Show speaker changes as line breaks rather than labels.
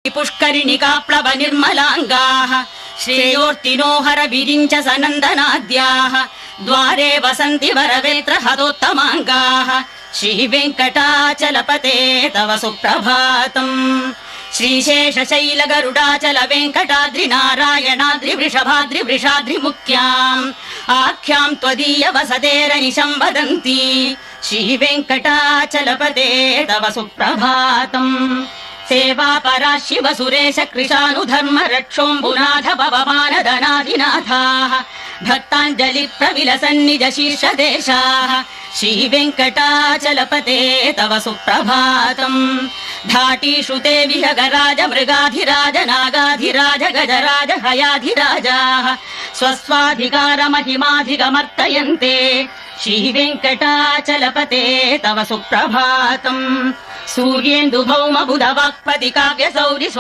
पुष्करिणिका plough निर्मलाङ्गाः श्रेयोर्तिनोहर विरिञ्च सनन्दनाद्याः द्वारे वसन्ति वरवेत्र हतोत्तमाङ्गाः श्रीवेङ्कटाचलपते तव सुप्रभातम्। श्रीशेषशैल गरुडाचल वेङ्कटाद्रि नारायणाद्रि वृषभाद्रि वृषाद्रि मुख्याम् आख्यां त्वदीय वसतेरनिशं वदन्ति श्रीवेङ्कटाचलपते तव सुप्रभातम्। सेवा परा शिव सुरेश कृशानुधर्म रक्षोऽम्बुनाथ पवमान धनाधिनाथाः भक्ताञ्जलि प्रविलसन्निज शीर्षदेशाः श्रीवेङ्कटाचलपते तव सुप्रभातम्। धाटीषु ते विहगराज मृगाधिराज नागाधिराज गजराज हयाधिराजाः स्वस्वाधिकार महिमाधिगमर्तयन्ते श्रीवेङ्कटाचलपते तव सुप्रभातम्। सूर्येन्दु भौम बुध वाक्पति काव्य सौरि